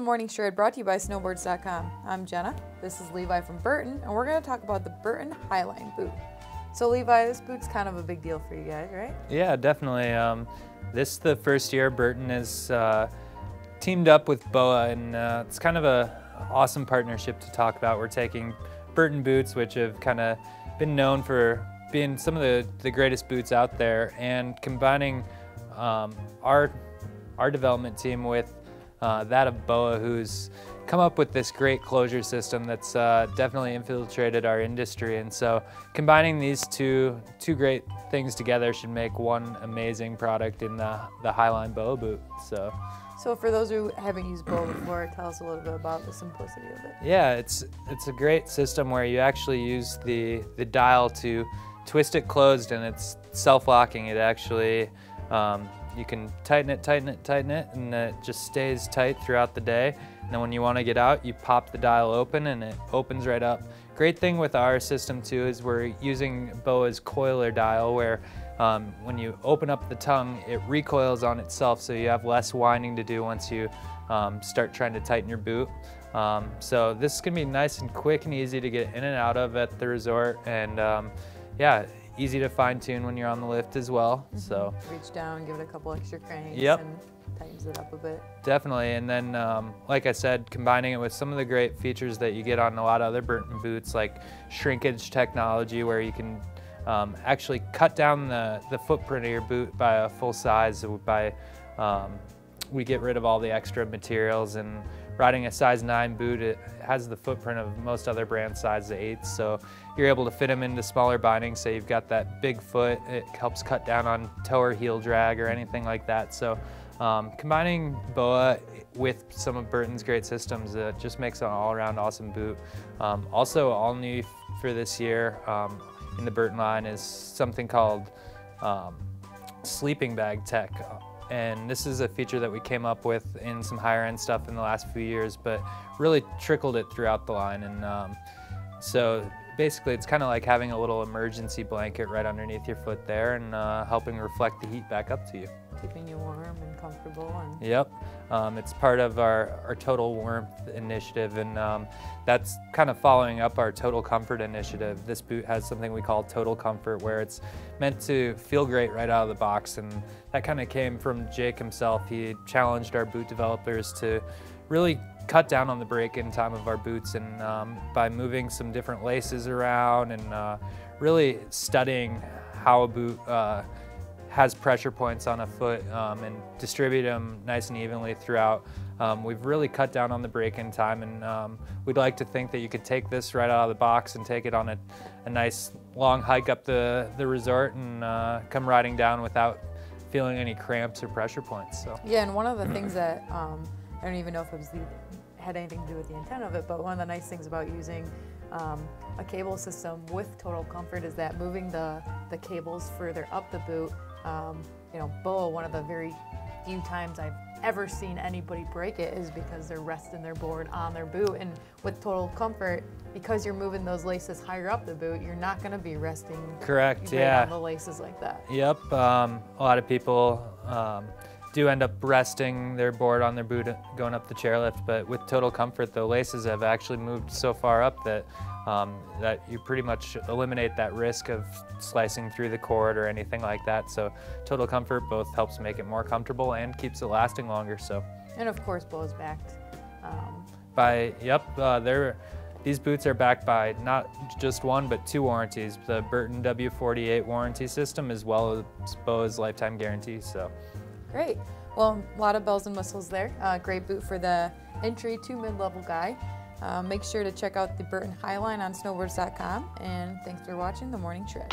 Morning Shred brought to you by SnowboardsDOTcom. I'm Jenna, this is Levi from Burton, and we're going to talk about the Burton Highline boot. So Levi, this boot's kind of a big deal for you guys, right? Yeah, definitely. This is the first year Burton has teamed up with Boa, and it's kind of a awesome partnership to talk about. We're taking Burton boots, which have kind of been known for being some of the greatest boots out there, and combining our development team with that of Boa, who's come up with this great closure system that's definitely infiltrated our industry. And so combining these two great things together should make one amazing product in the Highline Boa boot. So for those who haven't used Boa before, tell us a little bit about the simplicity of it. Yeah, it's a great system where you actually use the dial to twist it closed, and it's self-locking. It actually you can tighten it, and it just stays tight throughout the day. And then when you want to get out, you pop the dial open and it opens right up. Great thing with our system too is we're using Boa's coiler dial, where when you open up the tongue, it recoils on itself, so you have less winding to do once you start trying to tighten your boot. So this is going to be nice and quick and easy to get in and out of at the resort, and yeah, easy to fine-tune when you're on the lift as well. So reach down, give it a couple extra cranks, yep, and tightens it up a bit. Definitely. And then like I said, combining it with some of the great features that you get on a lot of other Burton boots, like shrinkage technology, where you can actually cut down the footprint of your boot by a full size. We get rid of all the extra materials, and riding a size 9 boot, it has the footprint of most other brand size 8s, so you're able to fit them into smaller bindings, so you've got that big foot. It helps cut down on toe or heel drag or anything like that. So combining Boa with some of Burton's great systems, it just makes an all-around awesome boot. Also all new for this year in the Burton line is something called Sleeping Bag Tech. And this is a feature that we came up with in some higher end stuff in the last few years, but really trickled it throughout the line. And so basically it's kind of like having a little emergency blanket right underneath your foot there, and helping reflect the heat back up to you. Keeping you warm and comfortable. And yep. It's part of our Total Warmth initiative, and that's kind of following up our Total Comfort initiative. This boot has something we call Total Comfort, where it's meant to feel great right out of the box, and that kind of came from Jake himself. He challenged our boot developers to really cut down on the break-in time of our boots, and by moving some different laces around and really studying how a boot has pressure points on a foot and distribute them nice and evenly throughout. We've really cut down on the break-in time, and we'd like to think that you could take this right out of the box and take it on a nice long hike up the resort and come riding down without feeling any cramps or pressure points. So yeah, and one of the things that I don't even know if it had anything to do with the intent of it, but one of the nice things about using a cable system with Total Comfort is that moving the cables further up the boot, you know, Boa, one of the very few times I've ever seen anybody break it is because they're resting their board on their boot. And with Total Comfort, because you're moving those laces higher up the boot, you're not going to be resting correct, right yeah, on the laces like that. Yep. A lot of people do end up resting their board on their boot going up the chairlift, but with Total Comfort, the laces have actually moved so far up that that you pretty much eliminate that risk of slicing through the cord or anything like that. So Total Comfort both helps make it more comfortable and keeps it lasting longer. So, and of course Boa's backed by, yep, these boots are backed by not just one but 2 warranties, the Burton W48 warranty system as well as Boa's lifetime guarantee. So great. Well, a lot of bells and whistles there. Great boot for the entry to mid-level guy. Make sure to check out the Burton Highline on SnowboardsDOTcom, and thanks for watching The Morning Shred.